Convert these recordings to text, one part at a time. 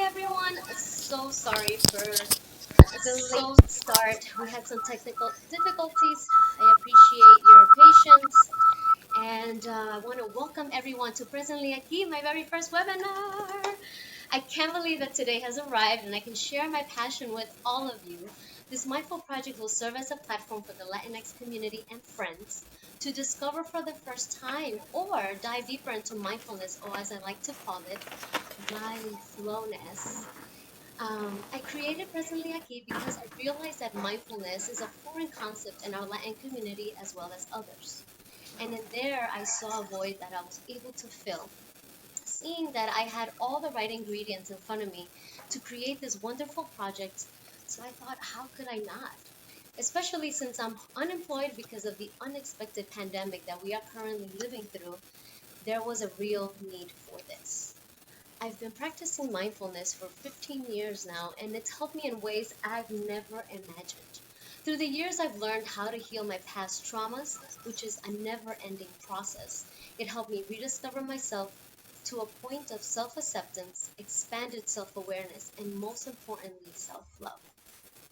everyone. So sorry for the late start. We had some technical difficulties. I appreciate your patience. And I want to welcome everyone to Presently Aquí, my very first webinar. I can't believe that today has arrived and I can share my passion with all of you. This mindful project will serve as a platform for the Latinx community and friends to discover for the first time or dive deeper into mindfulness, or as I like to call it, mindfulness. I created Presently Aquí because I realized that mindfulness is a foreign concept in our Latin community as well as others. And in there, I saw a void that I was able to fill, seeing that I had all the right ingredients in front of me to create this wonderful project. So I thought, how could I not? Especially since I'm unemployed because of the unexpected pandemic that we are currently living through, there was a real need for this. I've been practicing mindfulness for 15 years now, and it's helped me in ways I've never imagined. Through the years, I've learned how to heal my past traumas, which is a never ending process. It helped me rediscover myself to a point of self acceptance, expanded self awareness, and most importantly, self love,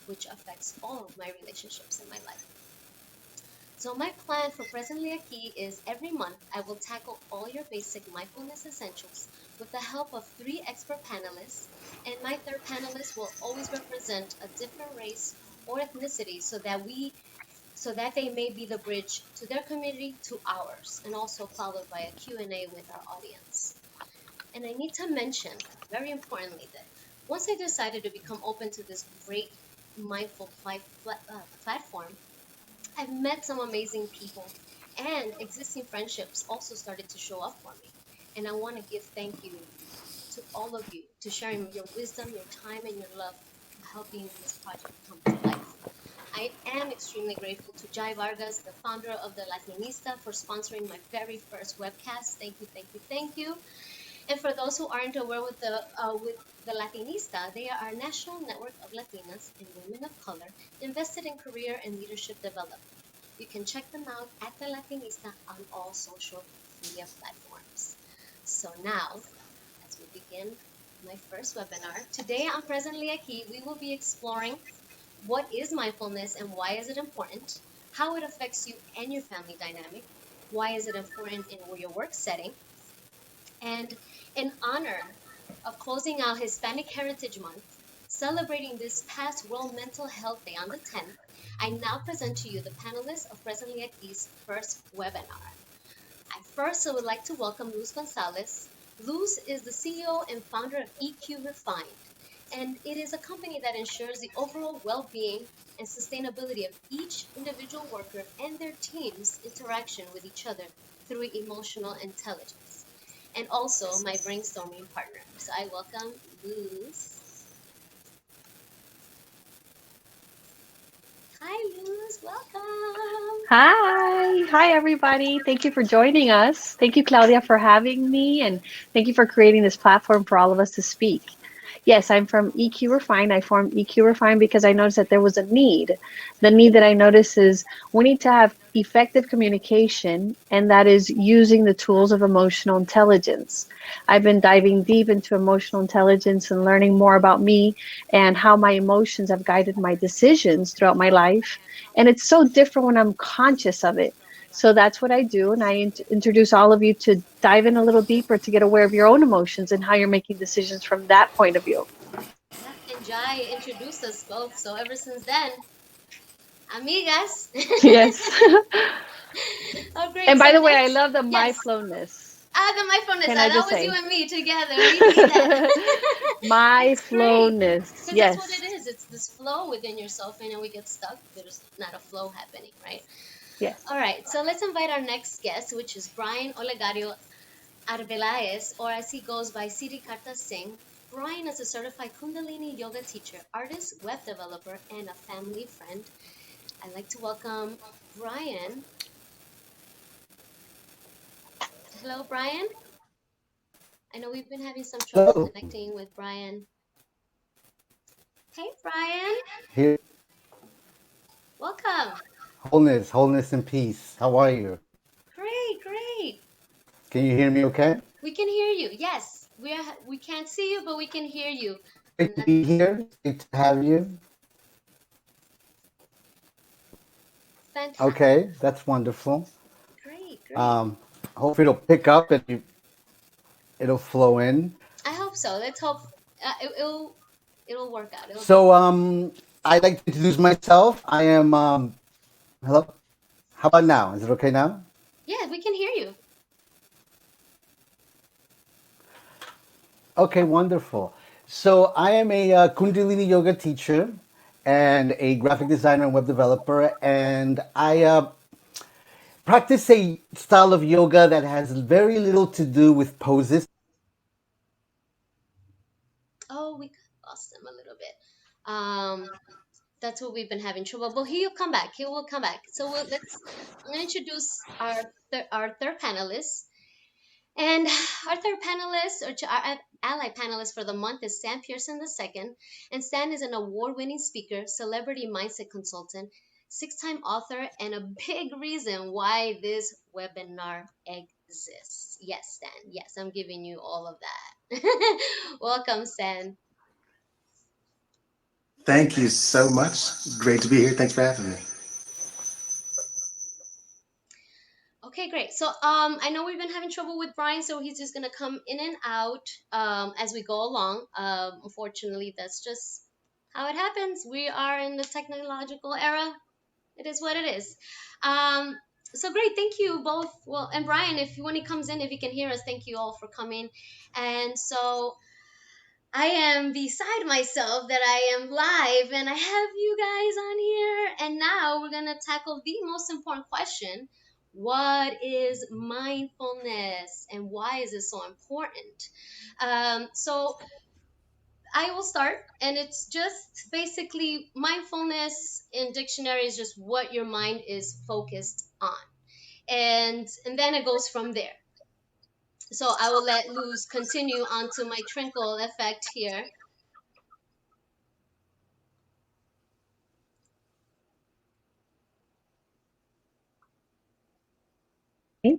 which affects all of my relationships in my life. So my plan for Presently Aquí is every month I will tackle all your basic mindfulness essentials with the help of three expert panelists, and my third panelist will always represent a different race or ethnicity so that they may be the bridge to their community to ours, and also followed by a Q&A with our audience. And I need to mention, very importantly, that once I decided to become open to this great mindful platform, I've met some amazing people, and existing friendships also started to show up for me. And I want to give thank you to all of you to sharing your wisdom, your time, and your love to helping this project come to life. I am extremely grateful to Jai Vargas, the founder of the Latinista, for sponsoring my very first webcast. Thank you, thank you, thank you. And for those who aren't aware with the Latinista, they are a national network of Latinas and women of color invested in career and leadership development. You can check them out at the Latinista on all social media platforms. So now, as we begin my first webinar, today on Presently Aquí, we will be exploring what is mindfulness and why is it important, how it affects you and your family dynamic, why is it important in your work setting, and in honor of closing out Hispanic Heritage Month, celebrating this past World Mental Health Day on the 10th, I now present to you the panelists of Presently Aqui's first webinar. I first would like to welcome Luz Gonzalez. Luz is the CEO and founder of EQ Refined, and it is a company that ensures the overall well-being and sustainability of each individual worker and their team's interaction with each other through emotional intelligence, and also my brainstorming partner. So I welcome Luz. Hi, Luz. Welcome. Hi. Hi, everybody. Thank you for joining us. Thank you, Claudia, for having me, and thank you for creating this platform for all of us to speak. Yes, I'm from EQ Refine. I formed EQ Refine because I noticed that there was a need. The need that I noticed is we need to have effective communication, and that is using the tools of emotional intelligence. I've been diving deep into emotional intelligence and learning more about me and how my emotions have guided my decisions throughout my life. And it's so different when I'm conscious of it. So that's what I do. And I introduce all of you to dive in a little deeper to get aware of your own emotions and how you're making decisions from that point of view. Yeah, and Jai introduced us both. So ever since then, amigas. Yes. Oh, great. And So by the way, I next, love the yes. mindfulness. The mindfulness. Can I That just was you say? and me together. We need that. That's great. Mindfulness. Because that's what it Yes. is. It's this flow within yourself, and then we get stuck. There's not a flow happening, right? Yes. All right. So let's invite our next guest, which is Brian Olegario Arbeláez, or as he goes by Siri Karta Singh. Brian is a certified Kundalini yoga teacher, artist, web developer, and a family friend. I'd like to welcome Brian. Hello, Brian. I know we've been having some trouble Hello. connecting with Brian. Hey, Brian. Here, Welcome. wholeness, and peace. How are you? Great, great. Can you hear me okay? We can hear you. Yes. We can't see you, but we can hear you. Great And to that's be here. Great to have you. fantastic. Okay, that's wonderful. Great, great. Um, Hopefully it'll pick up and it'll flow in. I hope so. Let's hope it'll work out. It'll be So, I'd like to introduce myself. I am, hello? How about now? Is it okay now? yeah, we can hear you. Okay, wonderful. So, I am a Kundalini yoga teacher and a graphic designer and web developer, and I practice a style of yoga that has very little to do with poses. Oh, we lost him a little bit. That's what we've been having trouble. But he'll come back. He will come back. So I'm gonna introduce our third panelist. And our third panelist, our ally panelist for the month, is Stan Pearson II. And Stan is an award winning speaker, celebrity mindset consultant, 6-time author, and a big reason why this webinar exists. Yes, Stan. Yes, I'm giving you all of that. Welcome, Stan. Thank you so much. Great to be here. Thanks for having me. Okay, great. So I know we've been having trouble with Brian, so he's just gonna come in and out as we go along. Unfortunately, that's just how it happens. We are in the technological era. It is what it is. Um, so great, thank you both. Well, and Brian, if when he comes in, if he can hear us, thank you all for coming. And so I am beside myself that I am live and I have you guys on here. And now we're going to tackle the most important question. What is mindfulness and why is it so important? So I will start, and it's just basically mindfulness in dictionary is just what your mind is focused on. And then it goes from there. So I will let Luz continue onto my trinkle effect here. Hey, Luz,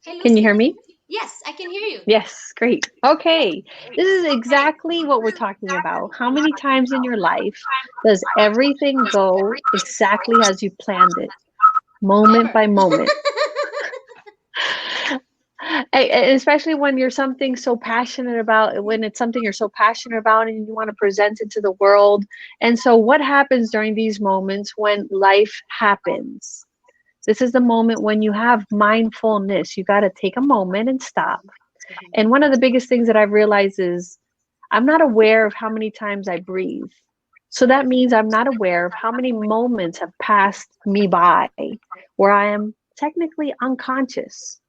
Can you can hear you? me? Yes, I can hear you. Yes, great. Okay, this is exactly what we're talking about. How many times in your life does everything go exactly as you planned it, moment Never. by moment? Especially when you're something so passionate about, when it's something you're so passionate about and you want to present it to the world. And so, what happens during these moments when life happens? This is the moment when you have mindfulness. You got to take a moment and stop. Mhm. And one of the biggest things that I've realized is I'm not aware of how many times I breathe. So that means I'm not aware of how many moments have passed me by where I am technically unconscious,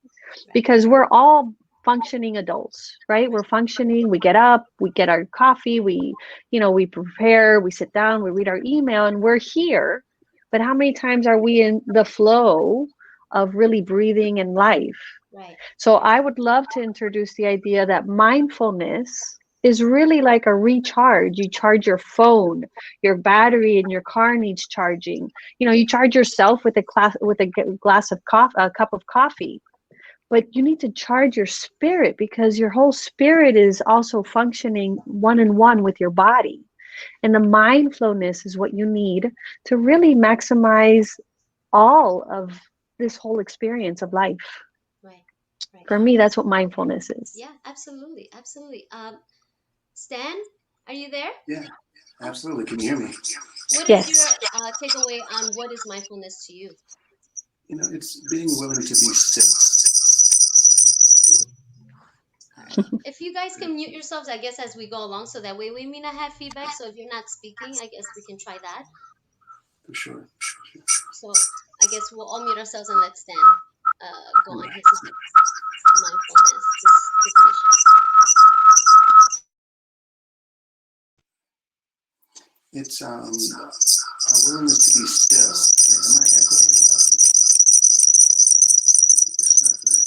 Right. because we're all functioning adults, right? We're functioning, we get up, we get our coffee, we prepare, we sit down, we read our email, and we're here. But how many times are we in the flow of really breathing in life? Right. So I would love to introduce the idea that mindfulness is really like a recharge. You charge your phone, your battery in your car needs charging. You charge yourself with a glass of coffee, a cup of coffee. But you need to charge your spirit because your whole spirit is also functioning one in one with your body. And the mindfulness is what you need to really maximize all of this whole experience of life. Right. Right. For me, that's what mindfulness is. Yeah, absolutely. Absolutely. Stan, are you there? Yeah, Oh, absolutely. Can you hear me? what is your Yes. takeaway on what is mindfulness to you? It's being willing to be still. Ooh, all right. If you guys can mute yourselves, I guess, as we go along, so that way we may not have feedback. So if you're not speaking, I guess we can try that. For sure. So I guess we'll all mute ourselves and let Stan go All on right. his mindfulness definition. It's our willingness to be still. Am I echoing? Sorry for that.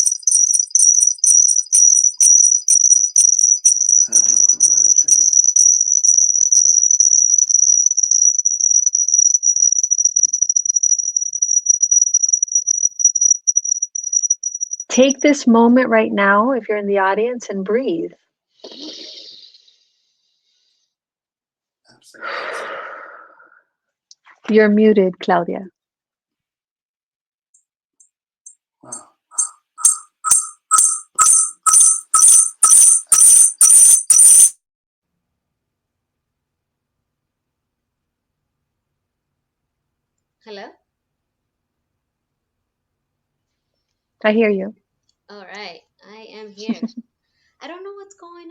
Hold on a second. Take this moment right now, if you're in the audience, and breathe. You're muted, Claudia. Wow. Hello? I hear you. All right, I am here. I don't know what's going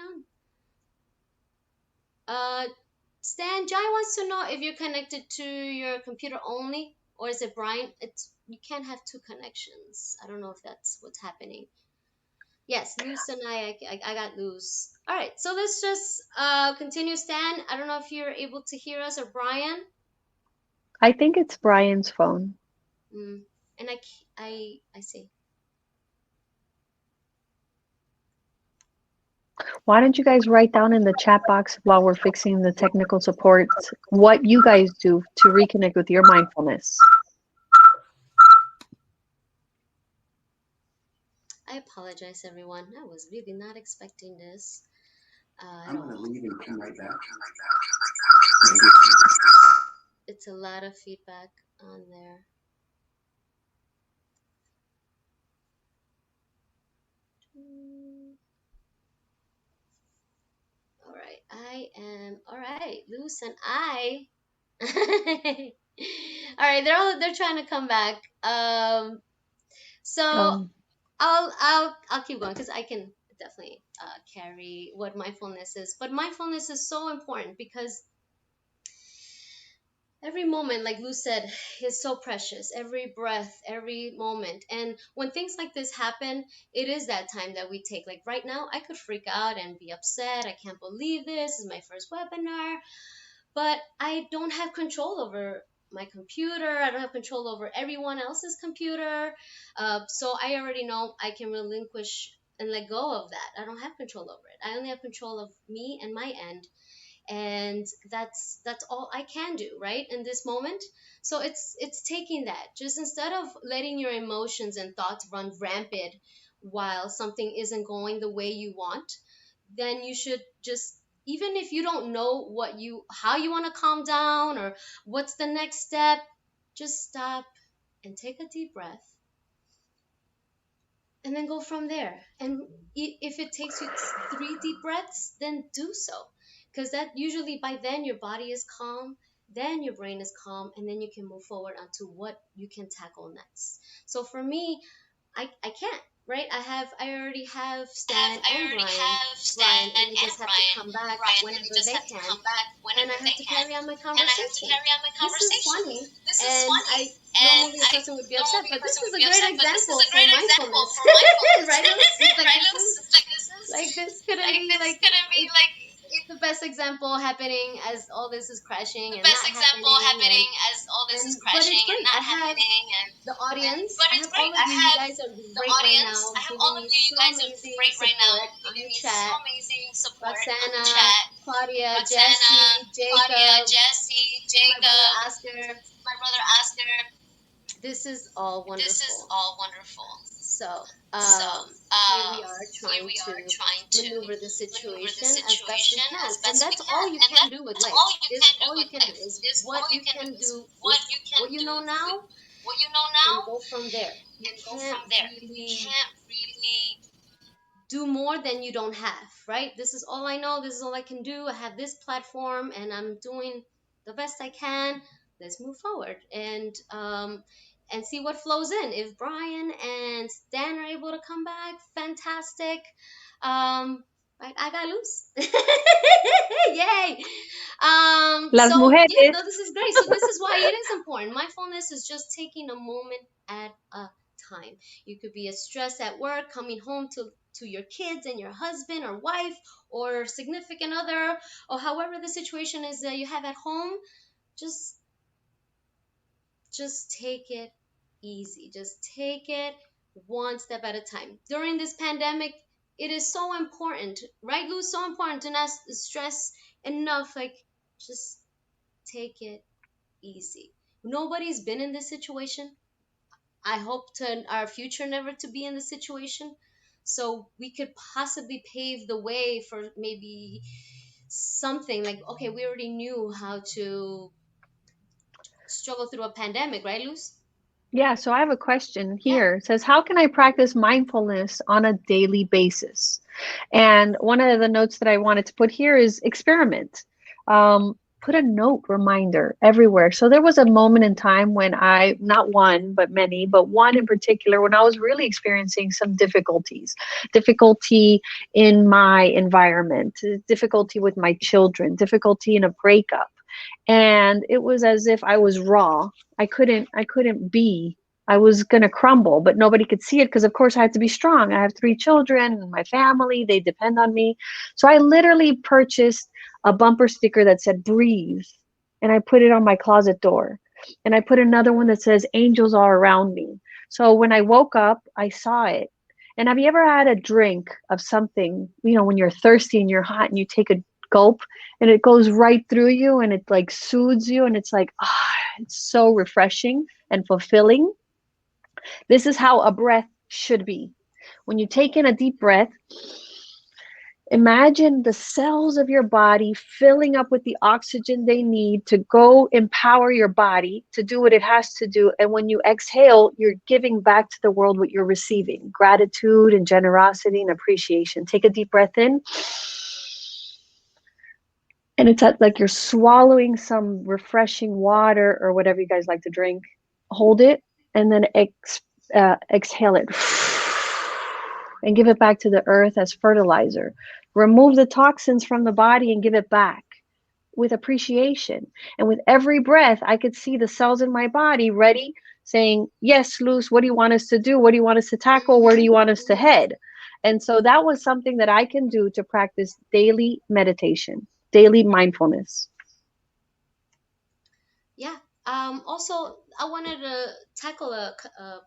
on. Stan, Jai wants to know if you're connected to your computer only, or is it Brian? It's you can't have two connections. I don't know if that's what's happening. Yes, Luz and I got Luz. All right, so let's just continue. Stan, I don't know if you're able to hear us, or Brian. I think it's Brian's phone. And I see. Why don't you guys write down in the chat box while we're fixing the technical support what you guys do to reconnect with your mindfulness? I apologize, everyone. I was really not expecting this at I'm going to all. leave and come right back. It's a lot of feedback on there. All right, I am all right. Luz and I. All right, they're trying to come back. So Um, I'll keep going because I can definitely carry what mindfulness is. But mindfulness is so important because every moment, like Lou said, is so precious. Every breath, every moment. And when things like this happen, it is that time that we take. Like right now, I could freak out and be upset. I can't believe this is my first webinar. But I don't have control over my computer. I don't have control over everyone else's computer. So I already know I can relinquish and let go of that. I don't have control over it. I only have control of me and my end, and that's all I can do right in this moment. So it's taking that, just instead of letting your emotions and thoughts run rampant while something isn't going the way you want, then you should just, even if you don't know how you want to calm down or what's the next step, just stop and take a deep breath and then go from there. And if it takes you 3 deep breaths, then do so, because that usually by then your body is calm, then your brain is calm, and then you can move forward onto what you can tackle next. So for me, I can't, right? I already have Stan and Brian. Brian, and they just have to come back whenever they can, and I have to carry on my conversation. This is funny, and I normally a person would be upset, but this is a great example for mindfulness, right? Like this couldn't be like it, the best example happening as all this is crashing and not happening, and but it's great. I have the audience. I have all of you. You guys are great right now, giving me so amazing support on the chat. Roxana, Claudia, Jesse, Jacob, my brother Oscar. This is all wonderful. So, here we are trying to maneuver the situation as best we can. And that's all you can do with life. Is all you can do is what you can do with what you know now, and go from there. You can't really do more than you don't have, right? This is all I know. This is all I can do. I have this platform and I'm doing the best I can. Let's move forward and see what flows in. If Brian and Dan are able to come back, fantastic. Right, I got loose. Yay. Las So yeah, mujeres. no, this is great. So this is why it is important. Mindfulness is just taking a moment at a time. You could be stressed at work, coming home to your kids and your husband or wife or significant other, or however the situation is that you have at home. Just take it easy. Just take it one step at a time. During this pandemic, it is so important, right, Lou? So important to not stress enough. Like, just take it easy. Nobody's been in this situation. I hope to our future never to be in this situation. So we could possibly pave the way for maybe something like, okay, we already knew how to struggle through a pandemic, right, Luz? Yeah, so I have a question Yeah. here. It says, how can I practice mindfulness on a daily basis? And one of the notes that I wanted to put here is experiment. Put a note reminder everywhere. So there was a moment in time when I, not one, but many, but one in particular, when I was really experiencing some difficulty in my environment, difficulty with my children, difficulty in a breakup. And it was as if I was raw. I couldn't be. I was going to crumble, but nobody could see it because of course I had to be strong. I have 3 children and my family, they depend on me. So I literally purchased a bumper sticker that said breathe, and I put it on my closet door. And I put another one that says angels are around me. So when I woke up, I saw it. And have you ever had a drink of something, when you're thirsty and you're hot and you take a gulp and it goes right through you and it like soothes you and it's like, it's so refreshing and fulfilling. This is how a breath should be. When you take in a deep breath, imagine the cells of your body filling up with the oxygen they need to go empower your body to do what it has to do. And when you exhale, you're giving back to the world what you're receiving: gratitude and generosity and appreciation. Take a deep breath in. And it's like you're swallowing some refreshing water or whatever you guys like to drink. Hold it and then exhale it and give it back to the earth as fertilizer. Remove the toxins from the body and give it back with appreciation. And with every breath, I could see the cells in my body ready, saying, yes, Luz, what do you want us to do? What do you want us to tackle? Where do you want us to head? And so that was something that I can do to practice daily meditation, daily mindfulness. Yeah. Also, I wanted to tackle a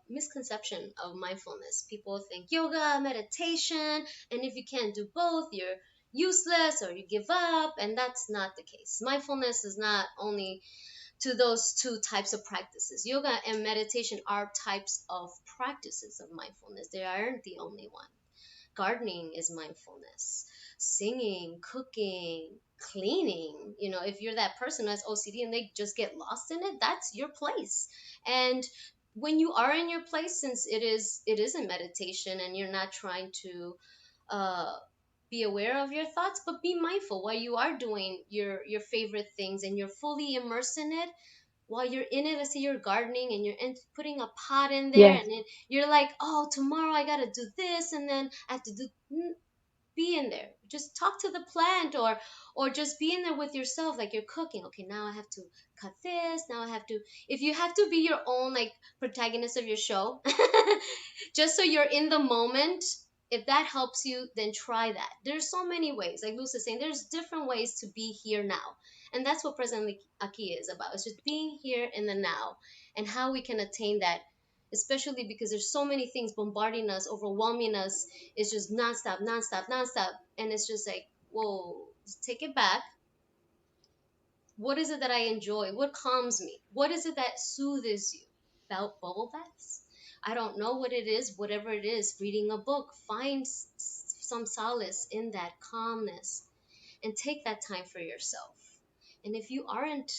misconception of mindfulness. People think yoga, meditation, and if you can't do both, you're useless or you give up, and that's not the case. Mindfulness is not only to those two types of practices. Yoga and meditation are types of practices of mindfulness. They aren't the only one. Gardening is mindfulness. Singing, cooking, cleaning. If you're that person who has OCD and they just get lost in it, that's your place. And when you are in your place, since it is a meditation and you're not trying to uh be aware of your thoughts, but be mindful while you are doing your favorite things and you're fully immersed in it. While you're in it, let's say you're gardening and you're putting a pot in there, Yes. and then you're like, oh, tomorrow I gotta do this, and then I have to do. Be in there. Just talk to the plant, or just be in there with yourself, like you're cooking. Okay, now I have to cut this. Now I have to. If you have to be your own like protagonist of your show, just so you're in the moment. If that helps you, then try that. There's so many ways. Like Luce is saying, there's different ways to be here now. And that's what Present Aki is about. It's just being here in the now and how we can attain that, especially because there's so many things bombarding us, overwhelming us. It's just nonstop, nonstop, nonstop. And it's just like, whoa, just take it back. What is it that I enjoy? What calms me? What is it that soothes you? About bubble baths? I don't know what it is, whatever it is, reading a book, find some solace in that calmness and take that time for yourself. And if you aren't,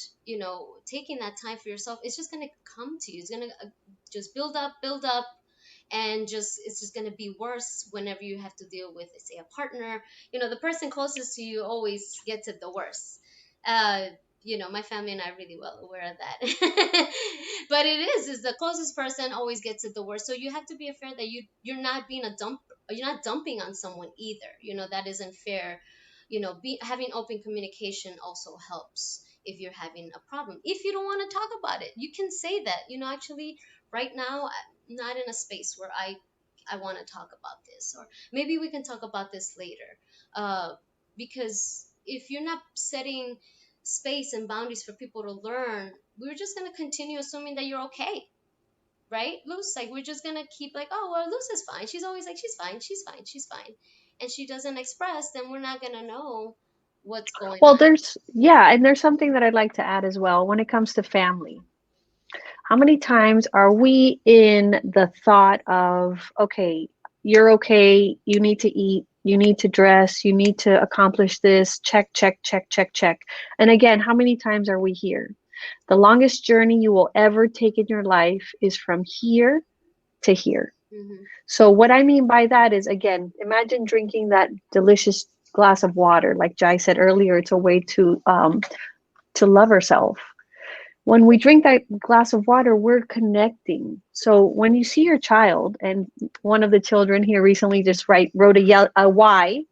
taking that time for yourself, it's just going to come to you. It's going to just build up, and it's just going to be worse whenever you have to deal with, say, a partner. The person closest to you always gets it the worst. uh my family and I are really well aware of that. But it is the closest person always gets it the worst. So you have to be aware that you're not being a dump, you're not dumping on someone either. That isn't fair. Having open communication also helps. If you're having a problem, if you don't want to talk about it, you can say that, actually, right now I'm not in a space where I want to talk about this, or maybe we can talk about this later. Because if you're not setting space and boundaries for people to learn, we're just going to continue assuming that you're okay, right, Luce? Like, we're just going to keep like, oh, well, Luce is fine. She's always like, she's fine, she's fine, she's fine. And she doesn't express, then we're not going to know what's going Well, on. and there's something that I'd like to add as well when it comes to family. How many times are we in the thought of, okay, you're okay, you need to eat, you need to dress, you need to accomplish this, check, check, check, check, check. And again, how many times are we here? The longest journey you will ever take in your life is from here to here. Mm-hmm. So what I mean by that is, again, imagine drinking that delicious glass of water. Like Jai said earlier, it's a way to love ourselves. When we drink that glass of water, we're connecting. So when you see your child, and one of the children here recently just wrote a Y.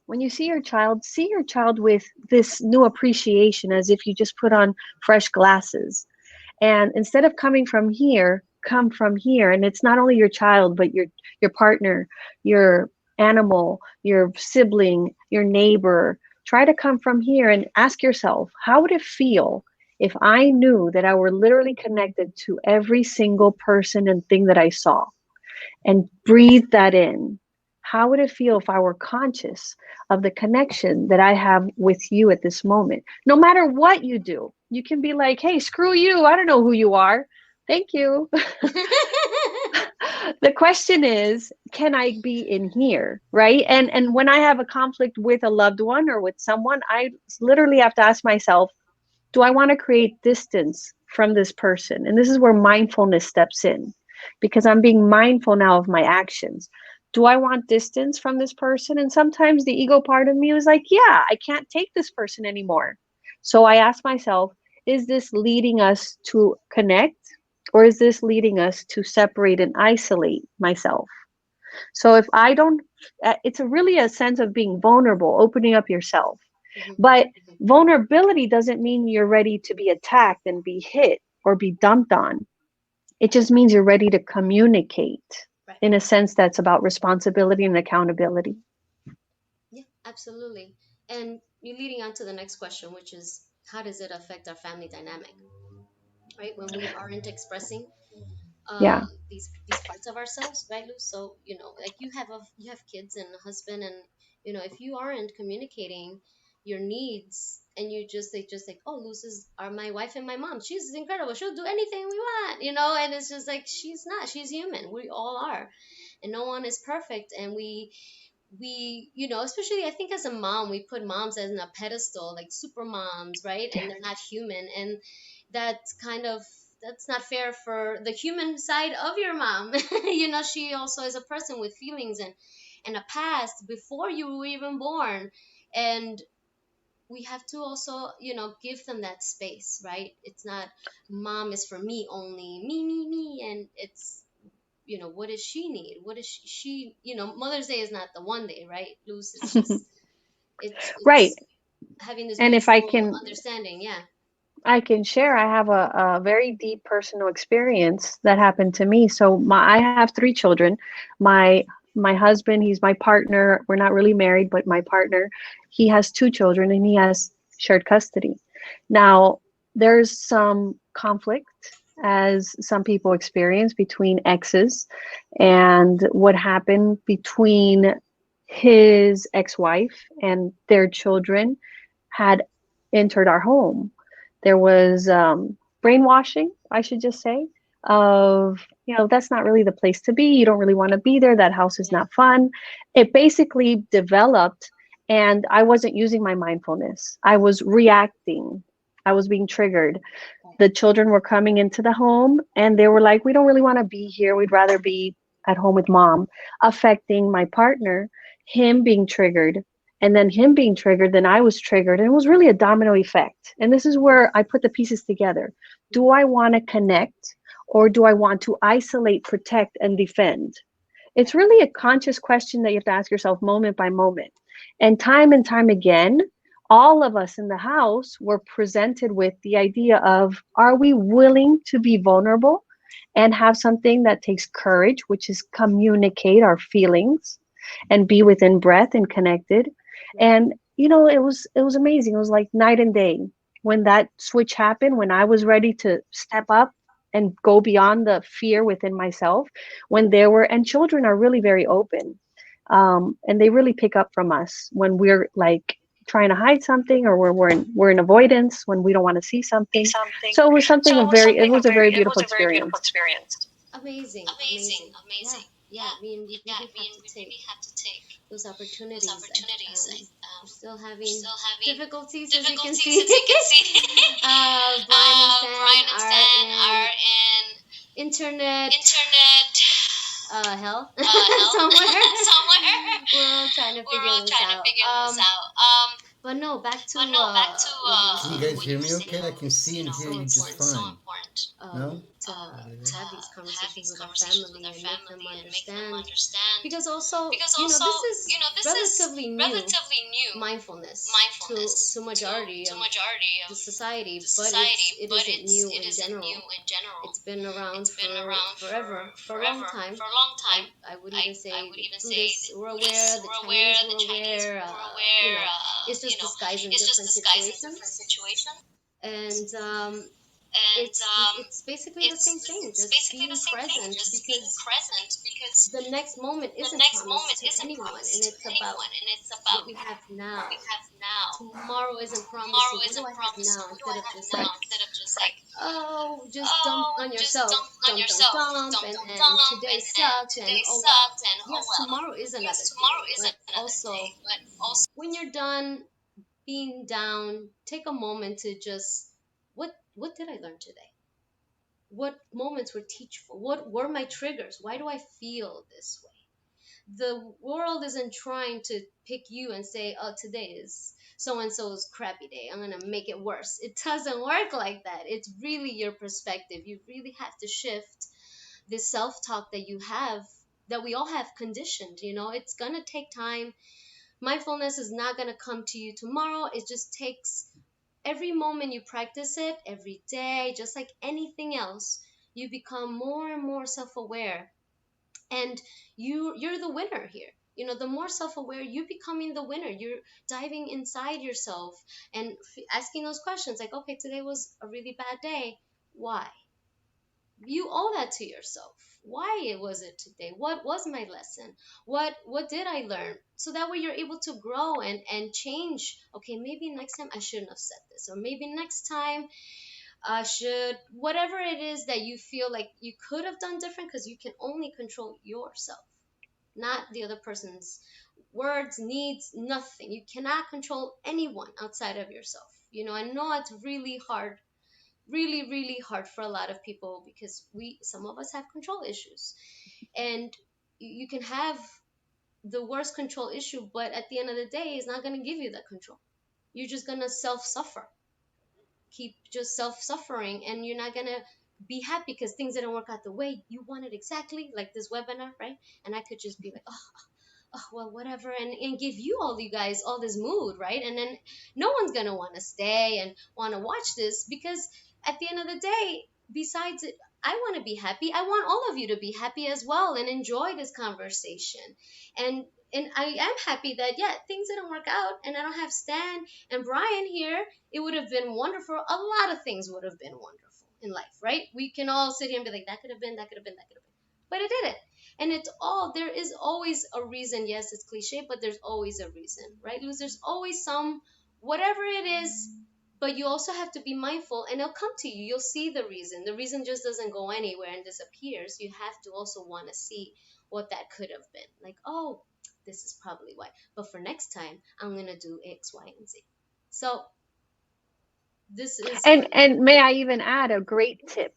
When you see your child with this new appreciation, as if you just put on fresh glasses. And instead of coming from here, come from here. And it's not only your child, but your partner, your animal, your sibling, your neighbor. Try to come from here and ask yourself, how would it feel if I knew that I were literally connected to every single person and thing that I saw? And breathe that in. How would it feel if I were conscious of the connection that I have with you at this moment? No matter what you do, you can be like, hey, screw you. I don't know who you are. Thank you. The question is, can I be in here? Right. And when I have a conflict with a loved one or with someone, I literally have to ask myself, do I want to create distance from this person? And this is where mindfulness steps in, because I'm being mindful now of my actions. Do I want distance from this person? And sometimes the ego part of me is like, yeah, I can't take this person anymore. So I ask myself, is this leading us to connect, or is this leading us to separate and isolate myself? So if I don't, it's really a sense of being vulnerable, opening up yourself. Mm-hmm. But Mm-hmm. vulnerability doesn't mean you're ready to be attacked and be hit or be dumped on. It just means you're ready to communicate Right. in a sense that's about responsibility and accountability. Yeah, absolutely. And you're leading on to the next question, which is, how does it affect our family dynamic? Right? When we aren't expressing Yeah. these parts of ourselves, right, Luz? So like you have kids and a husband, and if you aren't communicating your needs, and they just like, oh, Luz is are my wife and my mom, she's incredible, she'll do anything we want, and it's just like, she's not, she's human, we all are, and no one is perfect, and we especially I think as a mom, we put moms as in a pedestal, like super moms, right? And they're not human, and that's kind of that's not fair for the human side of your mom. She also is a person with feelings and a past before you were even born, and we have to also give them that space, right? It's not mom is for me only, me, and it's what does she need, what does Mother's Day is not the one day, right, Luz? It's just Right. it's having this And if I mutual can understanding. Yeah. I can share, I have a very deep personal experience that happened to me. So I have three children. My husband, he's my partner. We're not really married, but my partner, he has two children and he has shared custody. Now, there's some conflict, as some people experience, between exes, and what happened between his ex-wife and their children had entered our home. There was brainwashing, I should just say, of, that's not really the place to be. You don't really want to be there. That house is Yeah. not fun. It basically developed, and I wasn't using my mindfulness. I was reacting. I was being triggered. The children were coming into the home and they were like, we don't really want to be here. We'd rather be at home with mom, affecting my partner, him being triggered. And then him being triggered, then I was triggered. And it was really a domino effect. And this is where I put the pieces together. Do I want to connect, or do I want to isolate, protect, and defend? It's really a conscious question that you have to ask yourself moment by moment. And time again, all of us in the house were presented with the idea of, are we willing to be vulnerable and have something that takes courage, which is communicate our feelings and be within breath and connected. And it was amazing. It was like night and day when that switch happened, when I was ready to step up and go beyond the fear within myself. When there were, and children are really very open, and they really pick up from us when we're like trying to hide something, or we're in avoidance when we don't want to see something. So it was it was a very beautiful experience. Amazing, amazing. Yeah, yeah. I mean, we really have to take those opportunities. we're still having difficulties, as you can difficulties, see. as you can see. Brian and Stan Brian and are Stan in are in internet internet hell hell somewhere. somewhere. We're all trying to We're figure all this trying to out. figure this out. But no, back to But no, back to what you were Can you saying. guys what hear you were me saying. okay? I can see and hear So you just important. So fine. important. No? To To have these have conversations these with our conversations with family our and make them family and make them understand, understand. because also, Because you know, also, this is this is relatively new relatively new mindfulness to mindfulness majority to of majority the of society, the but society, it but isn't new it in isn't new general. in general. It's been around It's been for around forever, for a long forever, time. for a long time. I would even I say would the even say Buddhists the were aware, Buddhists the were aware, Chinese the were Chinese aware. were You aware. know, it's just disguised in It's just different disguised in different situations, situations. and And it's basically the same thing, it's just basically the being same thing, present, just being because present, because the next moment the isn't next promised moment to isn't anyone, and promised to it's about anyone, and it's what about we have what we now. have now. Tomorrow isn't promised, Tomorrow so what do isn't I have promised, so now? what do Instead I of have just now? like, Instead of just like, oh, just dump oh, on just yourself, dump on yourself, dump, dump, and dump, today and sucked, and today oh well. sucked, and oh Yes, well. tomorrow is another Yes, tomorrow day, is but another day, also but also when you're done being down, take a moment to just, what did I learn today? What moments were teachable? What were my triggers? Why do I feel this way? The world isn't trying to pick you and say, oh, today is so and so's crappy day, I'm gonna make it worse. It doesn't work like that. It's really your perspective. You really have to shift this self-talk that you have, that we all have conditioned. It's gonna take time. Mindfulness is not gonna come to you tomorrow. It just takes every moment you practice it, every day, just like anything else. You become more and more self-aware, and you're the winner here. The more self-aware you becoming the winner, you're diving inside yourself and asking those questions like, okay, today was a really bad day. Why? You owe that to yourself. Why was it today? What was my lesson? What did I learn? So that way you're able to grow and change. Okay, maybe next time I shouldn't have said this, or maybe next time I should, whatever it is that you feel like you could have done different, because you can only control yourself, not the other person's words, needs, nothing. You cannot control anyone outside of yourself. I know it's really hard, really, really hard for a lot of people, because some of us have control issues. And you can have the worst control issue, but at the end of the day, it's not going to give you that control. You're just going to self suffer, keep just self suffering, and you're not going to be happy because things didn't work out the way you wanted, exactly like this webinar, right? And I could just be like, oh, well, whatever, and give you guys all this mood, right? And then no one's gonna want to stay and want to watch this, because at the end of the day, besides it, I want to be happy. I want all of you to be happy as well and enjoy this conversation. And I am happy that, yeah, things didn't work out and I don't have Stan and Brian here. It would have been wonderful. A lot of things would have been wonderful in life, right? We can all sit here and be like, that could have been, that could have been, that could have been, but it didn't. And there is always a reason. Yes, it's cliche, but there's always a reason, right, Luz? There's always some, whatever it is, but you also have to be mindful, and it'll come to you. You'll see the reason. The reason just doesn't go anywhere and disappears. You have to also want to see what that could have been. Like, oh, this is probably why. But for next time, I'm going to do X, Y, and Z. So this is And may I even add a great tip?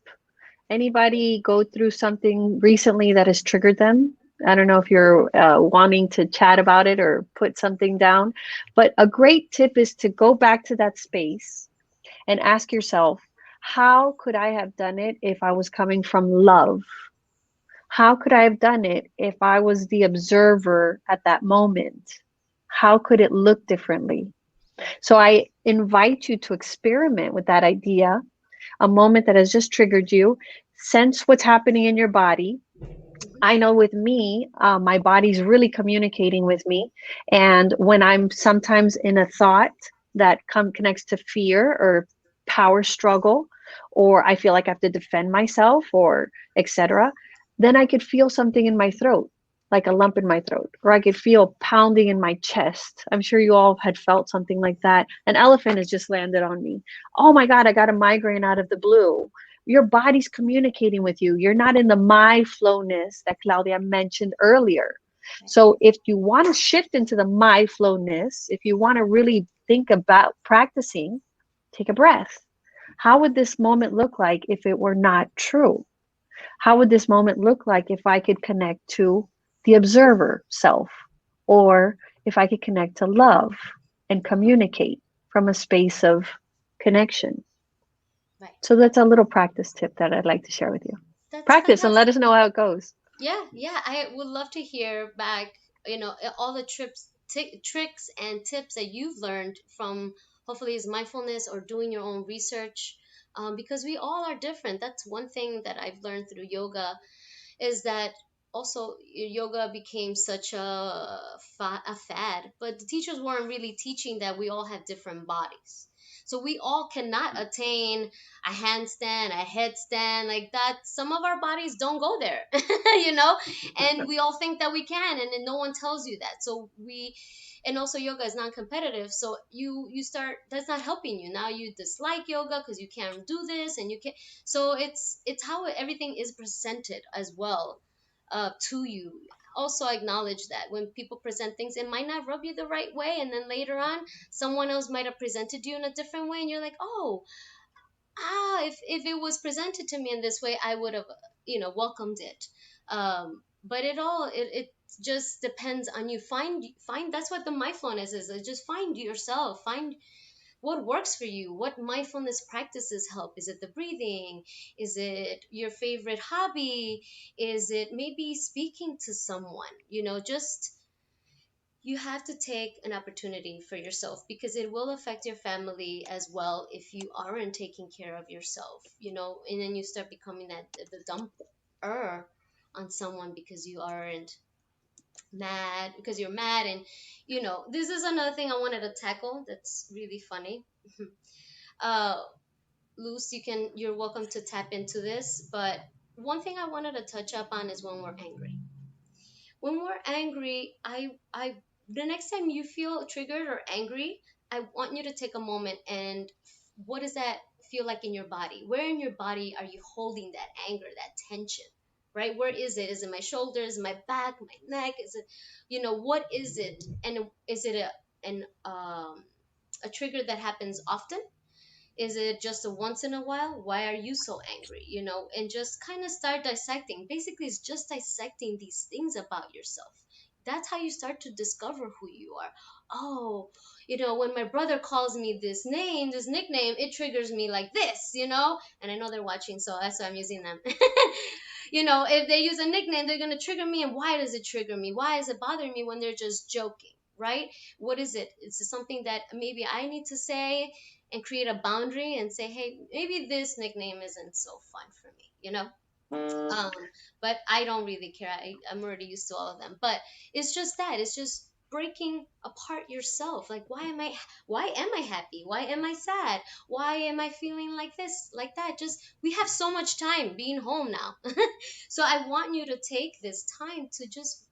Anybody go through something recently that has triggered them? I don't know if you're wanting to chat about it or put something down, but a great tip is to go back to that space and ask yourself, how could I have done it if I was coming from love? How could I have done it if I was the observer at that moment? How could it look differently? So I invite you to experiment with that idea, a moment that has just triggered you. Sense what's happening in your body. I know with me, my body's really communicating with me. And when I'm sometimes in a thought that connects to fear or power struggle, or I feel like I have to defend myself, or etc., then I could feel something in my throat, like a lump in my throat, or I could feel pounding in my chest. I'm sure you all had felt something like that. An elephant has just landed on me. Oh my God, I got a migraine out of the blue. Your body's communicating with you. You're not in the my flowness that Claudia mentioned earlier. Right. So if you want to shift into the mindfulness, if you want to really think about practicing, take a breath. How would this moment look like if it were not true? How would this moment look like if I could connect to the observer self, or if I could connect to love and communicate from a space of connection? Right. So that's a little practice tip that I'd like to share with you. That's Practice and let fantastic. us know how it goes. Yeah, yeah. I would love to hear back, all the tricks and tips that you've learned from, hopefully is mindfulness or doing your own research. Because we all are different. That's one thing that I've learned through yoga, is that also yoga became such a fad, but the teachers weren't really teaching that we all have different bodies. So we all cannot attain a handstand, a headstand like that. Some of our bodies don't go there, you know, and we all think that we can, and then no one tells you that. So and also yoga is non-competitive, so you start, that's not helping you. Now you dislike yoga because you can't do this and you can't. So it's how everything is presented as well, to you. Also acknowledge that when people present things, it might not rub you the right way, and then later on someone else might have presented you in a different way, and you're like, oh, if it was presented to me in this way, I would have, welcomed it. But it just depends on you. Find That's what the mindfulness is. Just find yourself, find what works for you. What mindfulness practices help? Is it the breathing? Is it your favorite hobby? Is it maybe speaking to someone? Just, you have to take an opportunity for yourself, because it will affect your family as well if you aren't taking care of yourself, and then you start becoming that the dumper on someone because you aren't mad, because you're mad. And this is another thing I wanted to tackle that's really funny. uh Luz, you're welcome to tap into this, but one thing I wanted to touch up on is when we're angry. When we're angry, I the next time you feel triggered or angry, I want you to take a moment and, what does that feel like in your body? Where in your body are you holding that anger, that tension? Right? Where is it? Is it my shoulders, my back, my neck? Is it, what is it? And is it a trigger that happens often? Is it just a once in a while? Why are you so angry? And just kind of start dissecting. Basically, it's just dissecting these things about yourself. That's how you start to discover who you are. Oh, when my brother calls me this name, this nickname, it triggers me like this. And I know they're watching, so that's why I'm using them. If they use a nickname, they're going to trigger me. And why does it trigger me? Why is it bothering me when they're just joking? Right? What is it? It's something that maybe I need to say and create a boundary and say, hey, maybe this nickname isn't so fun for me. um but I don't really care. I'm already used to all of them. But it's just that, it's just breaking apart yourself. Like, why am I happy? Why am I sad? Why am I feeling like this, like that? Just, we have so much time being home now. So I want you to take this time to just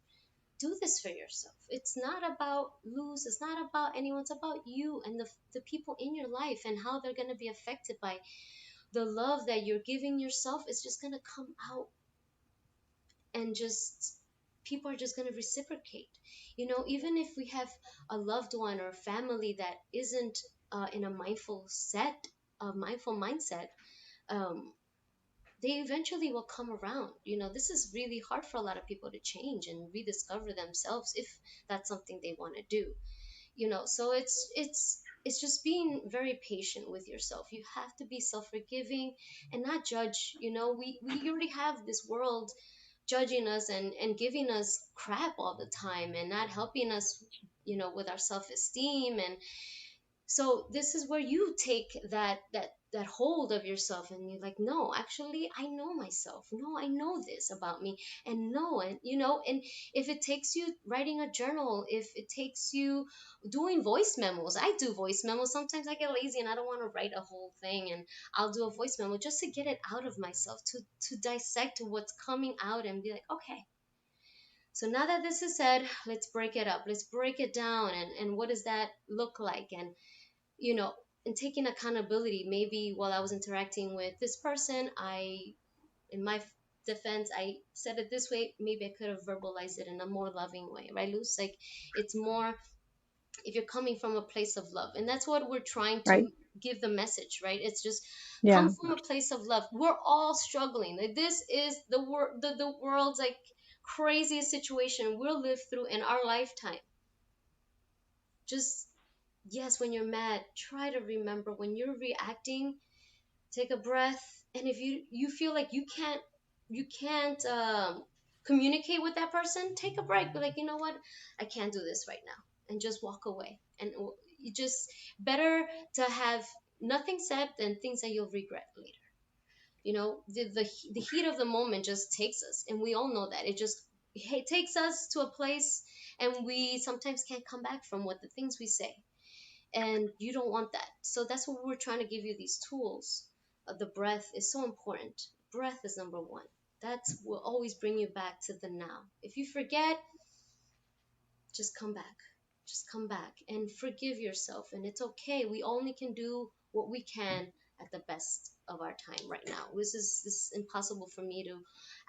do this for yourself. It's not about Luz, it's not about anyone, it's about you and the people in your life, and how they're going to be affected by the love that you're giving yourself. Is just going to come out, and just, people are just going to reciprocate. Even if we have a loved one or family that isn't in a mindful mindset, um, they eventually will come around. This is really hard for a lot of people to change and rediscover themselves, if that's something they want to do. So it's just being very patient with yourself. You have to be self-forgiving and not judge. We already have this world judging us and giving us crap all the time, and not helping us, with our self-esteem. And so this is where you take that hold of yourself, and you're like, no, actually, I know myself. No, I know this about me. And no, and if it takes you writing a journal, if it takes you doing voice memos. I do voice memos. Sometimes I get lazy and I don't want to write a whole thing, and I'll do a voice memo just to get it out of myself, to dissect what's coming out, and be like, okay, so now that this is said, let's break it up, let's break it down. And what does that look like? And you know and taking accountability. Maybe while I was interacting with this person, I in my defense, I said it this way. Maybe I could have verbalized it in a more loving way, right, Luz? Like, it's more if you're coming from a place of love, and that's what we're trying Right. to give the message, right? It's just Yeah. come from a place of love. We're all struggling. Like, this is the world's like craziest situation we'll live through in our lifetime. Just, yes, when you're mad, try to remember when you're reacting, take a breath. And if you feel like you can't communicate with that person, take a break. Be like, you know what, I can't do this right now, and just walk away. And you just, better to have nothing said than things that you'll regret later. The heat of the moment just takes us, and we all know that it takes us to a place, and we sometimes can't come back from what the things we say, and you don't want that. So that's what we're trying to give you, these tools. The breath is so important. Breath is number one. That will always bring you back to the now. If you forget, just come back. Just come back and forgive yourself. And it's okay. We only can do what we can at the best of our time right now. This is impossible for me to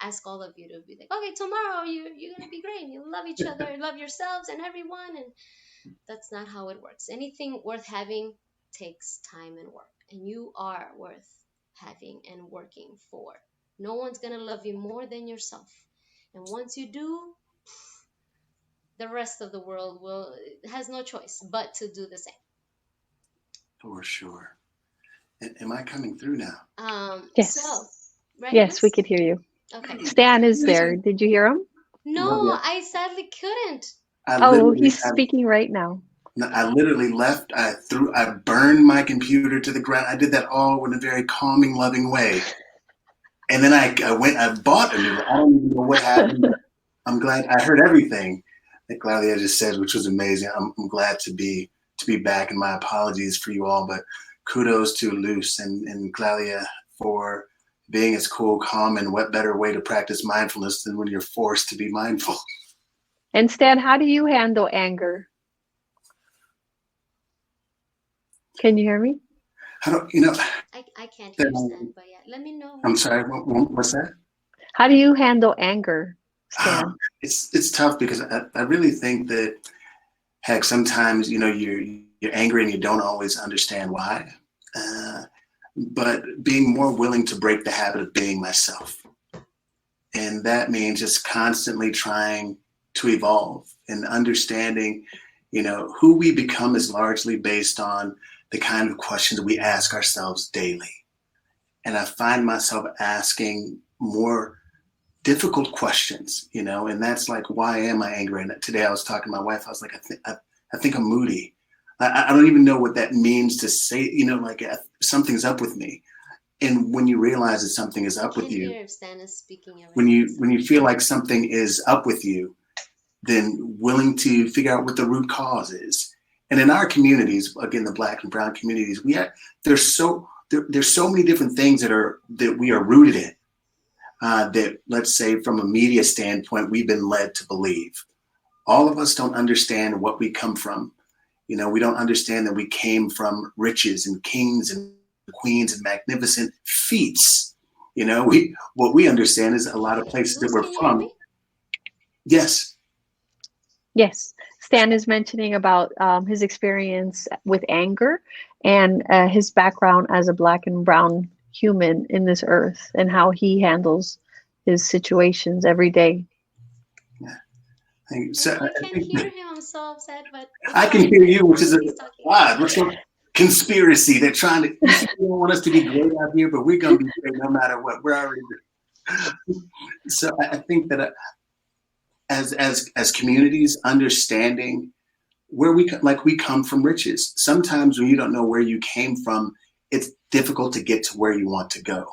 ask all of you to be like, okay, tomorrow you're gonna be great. You love each other, love yourselves and everyone, and that's not how it works. Anything worth having takes time and work, and you are worth having and working for. No one's going to love you more than yourself. And once you do, the rest of the world has no choice but to do the same. For sure. Am I coming through now? Yes. So, right, Yes, we Luz? could hear you. Okay. Stan is there. Did you hear him? No, Yeah. I sadly couldn't. Oh, he's speaking right now. I literally left. I burned my computer to the ground. I did that all in a very calming, loving way. And then I bought a new one. I don't even know what happened. I'm glad I heard everything that Claudia just said, which was amazing. I'm glad to be back, and my apologies for you all, but kudos to Luz and Claudia for being as cool, calm, and what better way to practice mindfulness than when you're forced to be mindful. And Stan, how do you handle anger? Can you hear me? I don't, I can't hear Stan, but yeah, let me know. I'm sorry, what's that? How do you handle anger, Stan? It's tough because I really think that, heck, sometimes, you're angry and you don't always understand why. But being more willing to break the habit of being myself. And that means just constantly trying to evolve and understanding, who we become is largely based on the kind of questions we ask ourselves daily. And I find myself asking more difficult questions, and that's like, why am I angry? And today I was talking to my wife. I was like, I think I'm moody. I don't even know what that means to say, like something's up with me. And when you realize that something is up with you, Stan is speaking when you feel like something is up with you, then willing to figure out what the root cause is. And in our communities, again, the Black and Brown communities, there's so many different things that we are rooted in. That, let's say, from a media standpoint, we've been led to believe. All of us don't understand what we come from. We don't understand that we came from riches and kings and queens and magnificent feats. What we understand is a lot of places that we're from. Yes. Yes. Stan is mentioning about his experience with anger and his background as a Black and Brown human in this earth, and how he handles his situations every day. So I can't hear him. I'm so upset, but I can hear you, which is odd. What's some conspiracy? They're trying to. They don't want us to be great out here, but we're gonna be great no matter what. We're already. So I think that as communities, understanding where we come from riches. Sometimes when you don't know where you came from, it's difficult to get to where you want to go.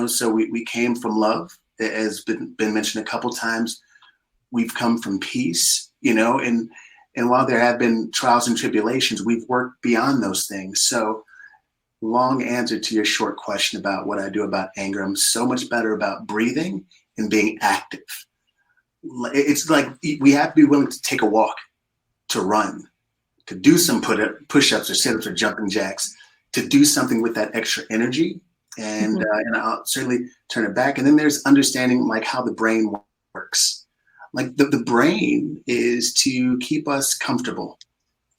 So we came from love, as been mentioned a couple times. We've come from peace, and while there have been trials and tribulations, we've worked beyond those things. So, long answer to your short question about what I do about anger. I'm so much better about breathing and being active. It's like we have to be willing to take a walk, to run, to do some push-ups or sit-ups or jumping jacks, to do something with that extra energy and I'll certainly turn it back. And then there's understanding like how the brain works. Like the brain is to keep us comfortable,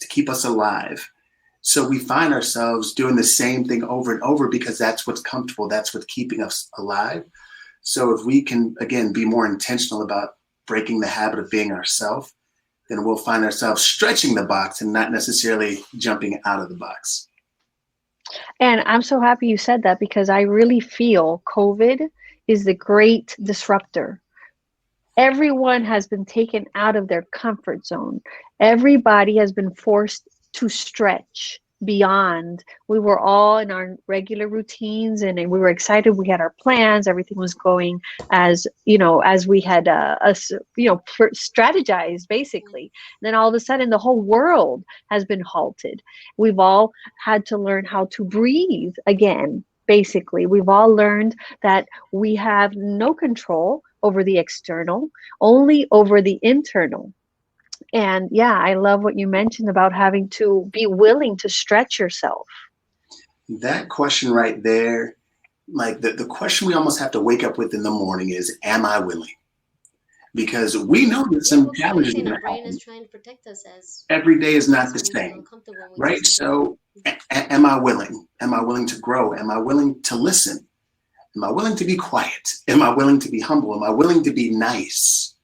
to keep us alive. So we find ourselves doing the same thing over and over because that's what's comfortable. That's what's keeping us alive. So if we can, again, be more intentional about breaking the habit of being ourselves, then we'll find ourselves stretching the box and not necessarily jumping out of the box. And I'm so happy you said that because I really feel COVID is the great disruptor. Everyone has been taken out of their comfort zone. Everybody has been forced to stretch beyond. We were all in our regular routines and we were excited. We had our plans. Everything was going as, as we had, strategized basically. And then all of a sudden the whole world has been halted. We've all had to learn how to breathe again. Basically, we've all learned that we have no control over the external, only over the internal. And yeah, I love what you mentioned about having to be willing to stretch yourself. That question right there, like the question we almost have to wake up with in the morning is, am I willing? Because we know that some challenges are going to brain happen. is trying to protect us as every day is not the same, right? So am I willing? Am I willing to grow? Am I willing to listen? Am I willing to be quiet? Am I willing to be humble? Am I willing to be nice?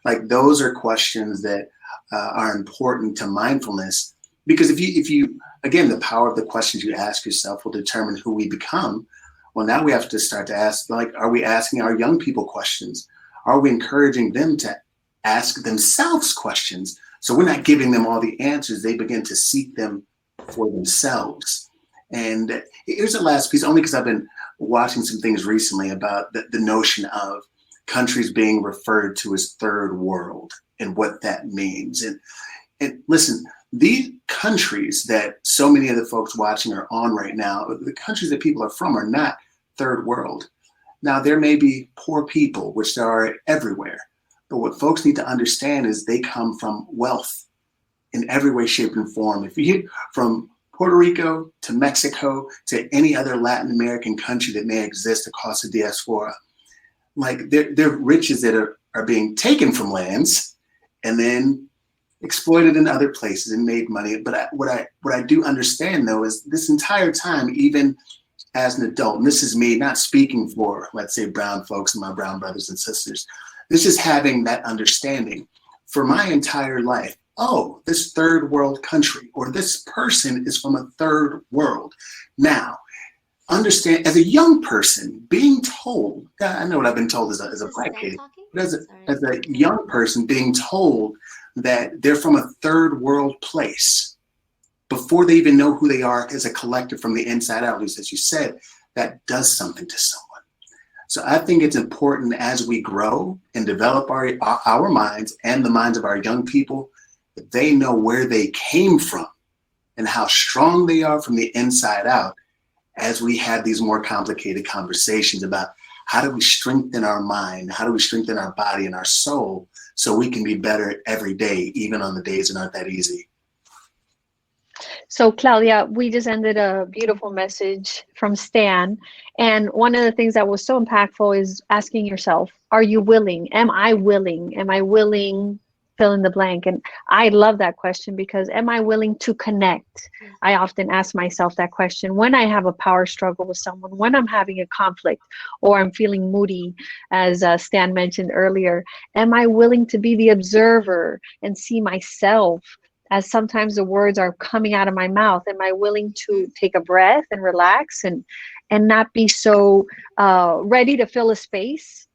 Like those are questions that are important to mindfulness, because if you again, the power of the questions you ask yourself will determine who we become. Well, now we have to start to ask, like, are we asking our young people questions? Are we encouraging them to ask themselves questions? So we're not giving them all the answers. They begin to seek them for themselves. And here's the last piece, only because I've been watching some things recently about the notion of countries being referred to as third world and what that means. And listen, these countries that so many of the folks watching are on right now, the countries that people are from are not third world. Now, there may be poor people, which there are everywhere. But what folks need to understand is they come from wealth in every way, shape, and form. If you get from Puerto Rico to Mexico to any other Latin American country that may exist across the diaspora, like they're riches that are being taken from lands and then exploited in other places and made money. But what I do understand though is this entire time, even as an adult, and this is me not speaking for, let's say, brown folks and my brown brothers and sisters, this is having that understanding for my entire life. Oh, this third world country, or this person is from a third world. Now, understand, as a young person, being told, I know what I've been told as a black kid, but as a young person being told that they're from a third world place before they even know who they are as a collective from the inside out, at least as you said, that does something to someone. So I think it's important as we grow and develop our minds and the minds of our young people, that they know where they came from and how strong they are from the inside out, as we have these more complicated conversations about how do we strengthen our mind, how do we strengthen our body and our soul so we can be better every day, even on the days that aren't that easy. So Claudia, we just ended a beautiful message from Stan. And one of the things that was so impactful is asking yourself, are you willing? Am I willing? Am I willing? Fill in the blank. And I love that question because am I willing to connect? I often ask myself that question when I have a power struggle with someone, when I'm having a conflict or I'm feeling moody, as Stan mentioned earlier. Am I willing to be the observer and see myself as sometimes the words are coming out of my mouth? Am I willing to take a breath and relax and not be so ready to fill a space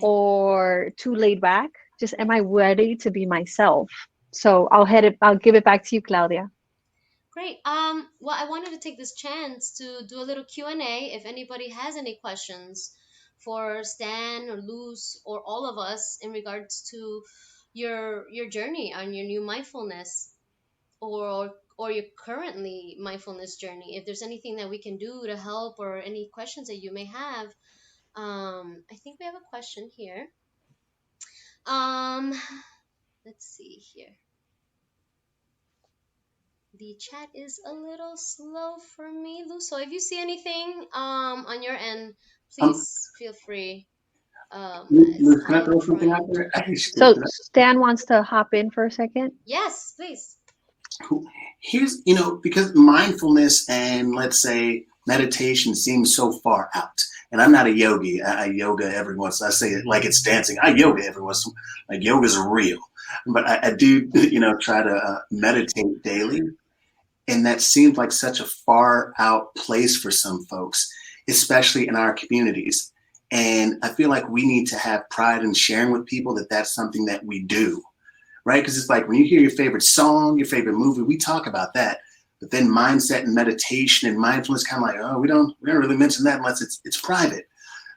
or too laid back? Just am I ready to be myself? So I'll give it back to you, Claudia. Great. Well, I wanted to take this chance to do a little Q&A. If anybody has any questions for Stan or Luz or all of us in regards to your journey on your new mindfulness, or your currently mindfulness journey, if there's anything that we can do to help or any questions that you may have. I think we have a question here. Um, let's see here. The chat is a little slow for me, Lou. So if you see anything on your end, Um, please feel free. As Liz, I can I am throw something out trying there? to. So Stan wants to hop in for a second. Yes, please. Here's, because mindfulness and let's say meditation seems so far out. And I'm not a yogi. I yoga every once. I say it like it's dancing. I yoga every once. Like yoga's real, but I do, try to meditate daily. And that seems like such a far out place for some folks, especially in our communities. And I feel like we need to have pride in sharing with people that that's something that we do, right? Because it's like when you hear your favorite song, your favorite movie, we talk about that. But then mindset and meditation and mindfulness, kind of like, oh, we don't really mention that unless it's private.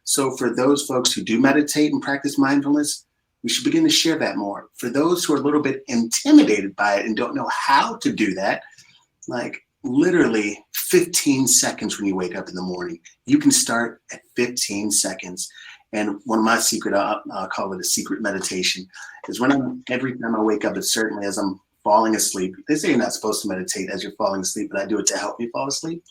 So for those folks who do meditate and practice mindfulness, we should begin to share that more. For those who are a little bit intimidated by it and don't know how to do that, like literally 15 seconds when you wake up in the morning. You can start at 15 seconds. And one of my I'll call it a secret meditation, is every time I wake up, it's certainly as I'm falling asleep. They say you're not supposed to meditate as you're falling asleep, but I do it to help me fall asleep.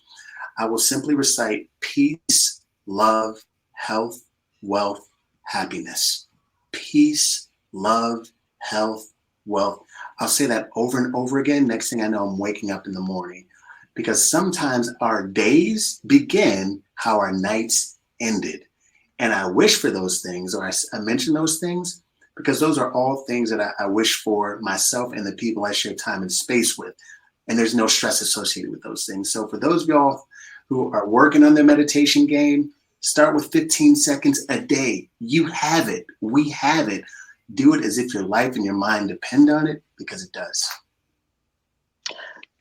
I will simply recite peace, love, health, wealth, happiness. Peace, love, health, wealth. I'll say that over and over again. Next thing I know, I'm waking up in the morning, because sometimes our days begin how our nights ended. And I wish for those things, or I mention those things, because those are all things that I wish for myself and the people I share time and space with. And there's no stress associated with those things. So for those of y'all who are working on their meditation game, start with 15 seconds a day. You have it. We have it. Do it as if your life and your mind depend on it, because it does.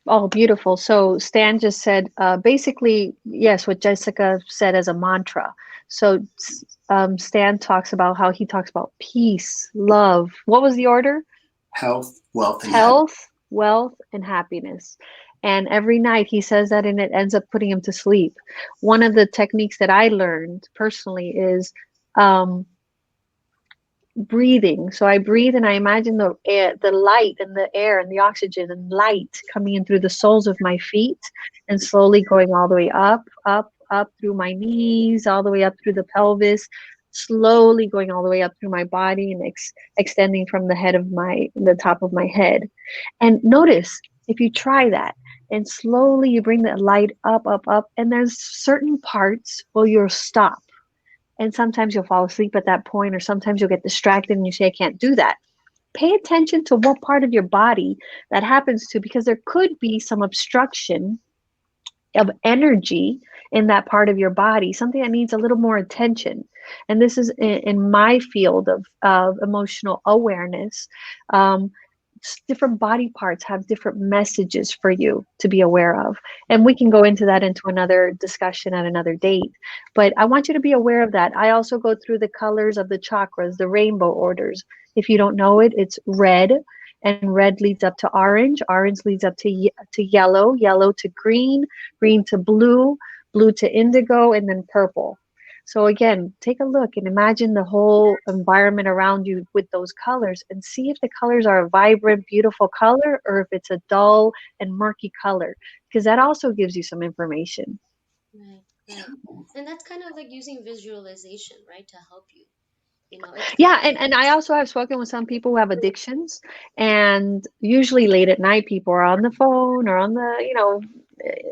Oh, beautiful. So Stan just said, basically, yes, what Jessica said as a mantra. So Stan talks about how he talks about peace, love. What was the order? Health, wealth, and happiness. Health, wealth, and happiness. And every night he says that, and it ends up putting him to sleep. One of the techniques that I learned personally is um, breathing. So I breathe and I imagine the air, the light and the air and the oxygen and light coming in through the soles of my feet and slowly going all the way up, up, up through my knees, all the way up through the pelvis, slowly going all the way up through my body and extending from the top of my head. And notice if you try that and slowly you bring that light up, up, up, and there's certain parts where you'll stop, and sometimes you'll fall asleep at that point, or sometimes you'll get distracted and you say, I can't do that. Pay attention to what part of your body that happens to, because there could be some obstruction of energy in that part of your body, something that needs a little more attention. And this is in my field of emotional awareness. Um, Different body parts have different messages for you to be aware of. And we can go into another discussion at another date. But I want you to be aware of that. I also go through the colors of the chakras, the rainbow orders. If you don't know it, it's red, and red leads up to orange leads up to yellow, yellow to green, green to blue, blue to indigo, and then purple. So again, take a look and imagine the whole environment around you with those colors, and see if the colors are a vibrant, beautiful color, or if it's a dull and murky color, because that also gives you some information. Right, right. And that's kind of like using visualization, right, to help you. It's Yeah, kind of and I also have spoken with some people who have addictions, and usually late at night, people are on the phone or on the,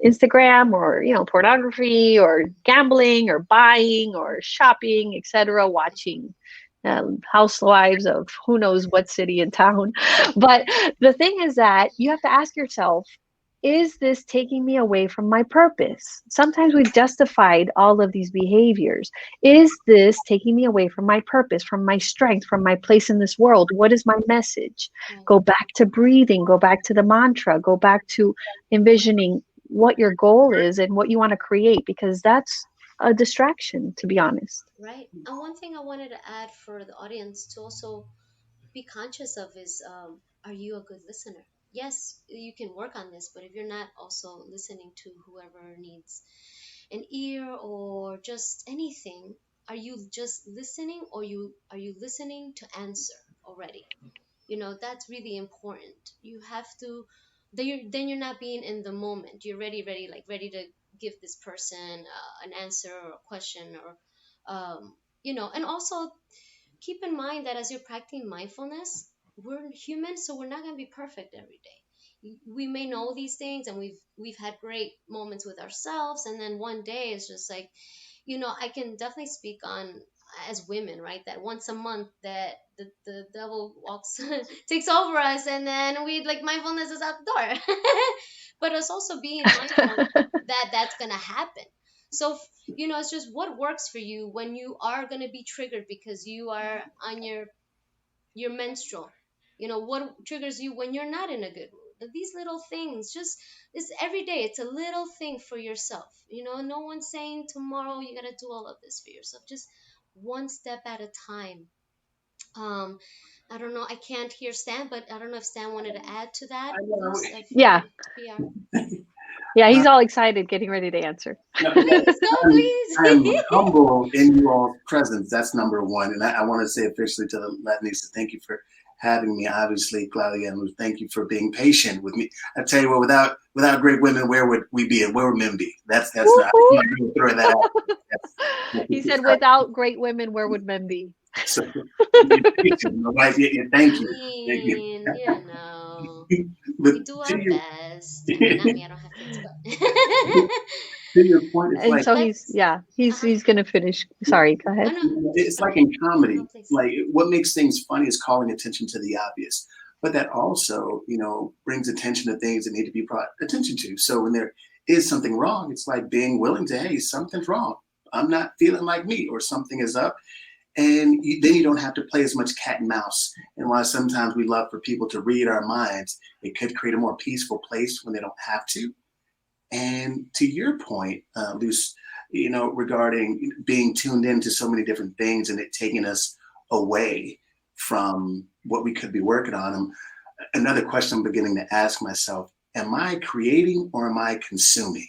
Instagram, or, pornography or gambling or buying or shopping, etc., watching housewives of who knows what city and town. But the thing is that you have to ask yourself, is this taking me away from my purpose? Sometimes we've justified all of these behaviors. Is this taking me away from my purpose, from my strength, from my place in this world? What is my message? right, Go back to breathing, go back to the mantra, go back to envisioning what your goal is and what you want to create, because that's a distraction, to be honest. right. And one thing I wanted to add for the audience to also be conscious of is, are you a good listener? Yes, you can work on this, but if you're not also listening to whoever needs an ear or just anything, are you just listening, or are you listening to answer already? That's really important. You have to then you're not being in the moment. You're ready to give this person an answer or a question, or and also keep in mind that as you're practicing mindfulness, we're human, so we're not going to be perfect every day. We may know these things, and we've had great moments with ourselves, and then one day it's just like, I can definitely speak on as women, right? That once a month that the devil walks takes over us, and then we like mindfulness is out the door. But it's also being mindful that that's gonna happen. So it's just what works for you when you are gonna be triggered because you are on your menstrual. What triggers you when you're not in a good mood. These little things, just it's every day. It's a little thing for yourself. No one's saying tomorrow you gotta do all of this for yourself. Just one step at a time. Um, I don't know. I can't hear Stan, but I don't know if Stan wanted to add to that. I know. Loose, if Yeah. PR. Yeah, he's all excited, getting ready to answer. Please go, I'm please. humble in you all's presence. That's number one. And I want to say officially to the Latinista, thank you for having me. Obviously, Claudia and Luz, thank you for being patient with me. I tell you what, without great women, where would we be and where would men be? That's not. I'm not going to throw that out. He said, without great women, where would men be? So, right? Yeah, thank you. Thank you. But We do our best. I mean, not me. I don't have kids, but to your point, it's And like so he's going to finish. Sorry, go ahead. it's like in comedy. No, please. Like what makes things funny is calling attention to the obvious, but that also, brings attention to things that need to be brought attention to. So when there is something wrong, it's like being willing to, hey, something's wrong. I'm not feeling like me, or something is up. And then you don't have to play as much cat and mouse. And while sometimes we love for people to read our minds, it could create a more peaceful place when they don't have to. And to your point, Luce, regarding being tuned into so many different things and it taking us away from what we could be working on, another question I'm beginning to ask myself, am I creating or am I consuming?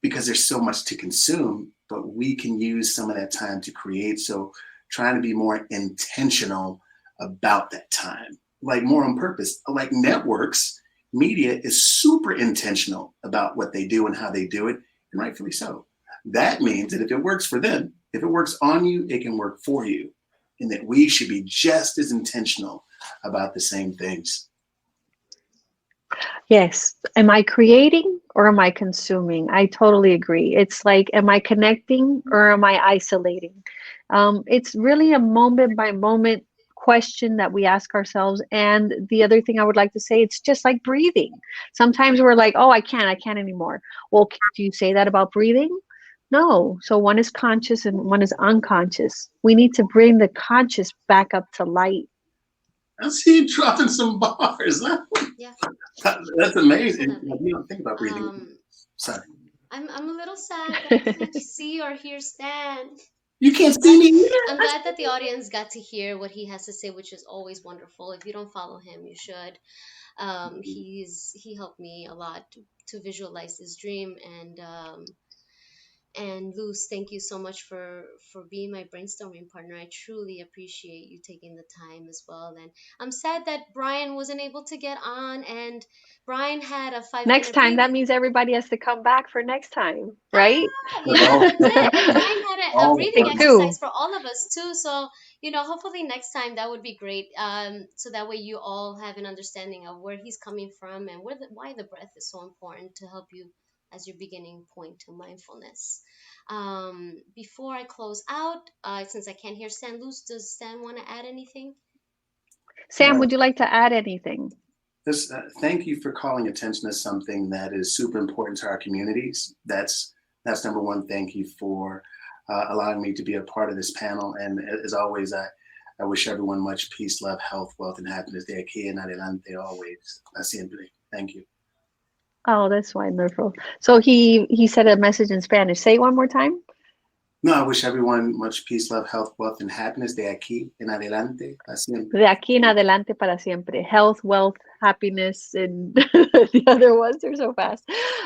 Because there's so much to consume, but we can use some of that time to create. So trying to be more intentional about that time, like more on purpose. Like networks, media is super intentional about what they do and how they do it, and rightfully so. That means that if it works for them, if it works on you, it can work for you, and that we should be just as intentional about the same things. Yes. Am I creating or am I consuming? I totally agree. It's like, am I connecting or am I isolating? It's really a moment by moment question that we ask ourselves. And the other thing I would like to say, it's just like breathing. Sometimes we're like, oh, I can't anymore. Well, do you say that about breathing? No. So one is conscious and one is unconscious. We need to bring the conscious back up to light. I see you dropping some bars. Yeah. That's amazing. You don't think about breathing. Sorry. I'm a little sad that I can't see or hear Stan. You can't see me. I'm glad that the audience got to hear what he has to say, which is always wonderful. If you don't follow him, you should. He helped me a lot to visualize this dream, and Luz, thank you so much for being my brainstorming partner. I truly appreciate you taking the time as well. And I'm sad that Brian wasn't able to get on. And Brian had a 5 minute Next time, that breathing. means everybody has to come back for next time, right? Yeah, that's it. And Brian had a breathing exercise for all of us too. So hopefully next time that would be great. So that way you all have an understanding of where he's coming from and why the breath is so important to help you as your beginning point to mindfulness. Before I close out, since I can't hear Stan, Luz, does Stan want to add anything? Sam, would you like to add anything? Thank you for calling attention to something that is super important to our communities. That's number one. Thank you for allowing me to be a part of this panel. And as always, I wish everyone much peace, love, health, wealth, and happiness. De aquí en adelante always. Siempre. Thank you. Oh, that's wonderful. So he said a message in Spanish. Say it one more time. No, I wish everyone much peace, love, health, wealth, and happiness. De aquí en adelante, así. De aquí en adelante para siempre. Health, wealth, happiness, and the other ones are so fast.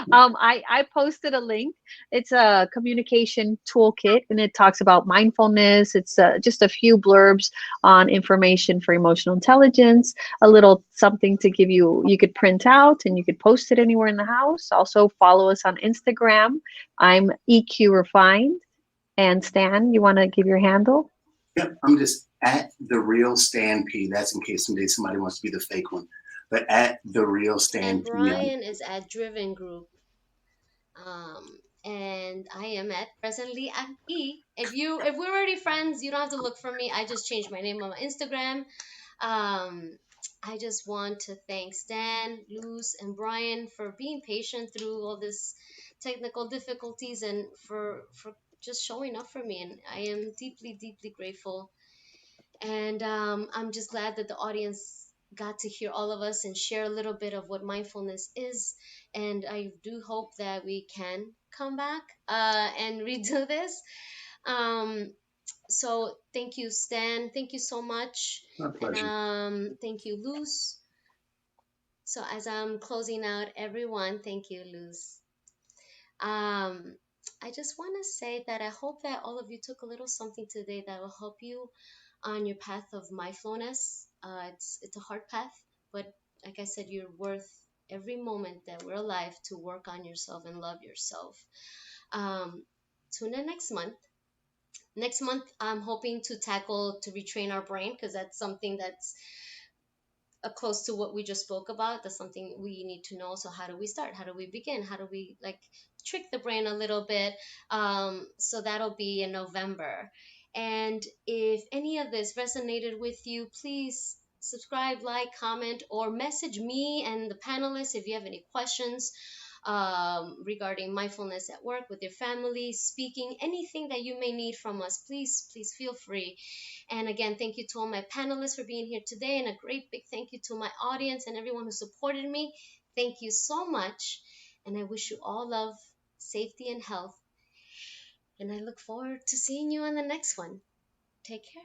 I posted a link. It's a communication toolkit, and it talks about mindfulness. It's just a few blurbs on information for emotional intelligence, a little something to give you, you could print out and you could post it anywhere in the house. Also follow us on Instagram. I'm EQ Refined. And Stan, you want to give your handle? Yep, I'm just at the real Stan P. That's in case someday somebody wants to be the fake one. But at the real Stan And P. Brian is at Driven Group. And I am at presently AQUI. If we're already friends, you don't have to look for me. I just changed my name on my Instagram. Um, I just want to thank Stan, Luz, and Brian for being patient through all this technical difficulties and for just showing up for me. And I am deeply, deeply grateful. And I'm just glad that the audience got to hear all of us and share a little bit of what mindfulness is. And I do hope that we can come back and redo this. Um, so thank you, Stan. Thank you so much. My And pleasure. thank you, Luz. So as I'm closing out, everyone, thank you, Luz. I just want to say that I hope that all of you took a little something today that will help you on your path of mindfulness. It's a hard path, but like I said, you're worth every moment that we're alive to work on yourself and love yourself. Tune in next month. Next month, I'm hoping to tackle to retrain our brain because that's something that's close to what we just spoke about. That's something we need to know. So how do we start? How do we begin? How do we like trick the brain a little bit? So that'll be in November. And if any of this resonated with you, please subscribe, like, comment, or message me and the panelists if you have any questions regarding mindfulness at work, with your family, speaking, anything that you may need from us. Please feel free. And again, thank you to all my panelists for being here today, and a great big thank you to my audience and everyone who supported me. Thank you so much, and I wish you all love, safety, and health. And I look forward to seeing you on the next one. Take care.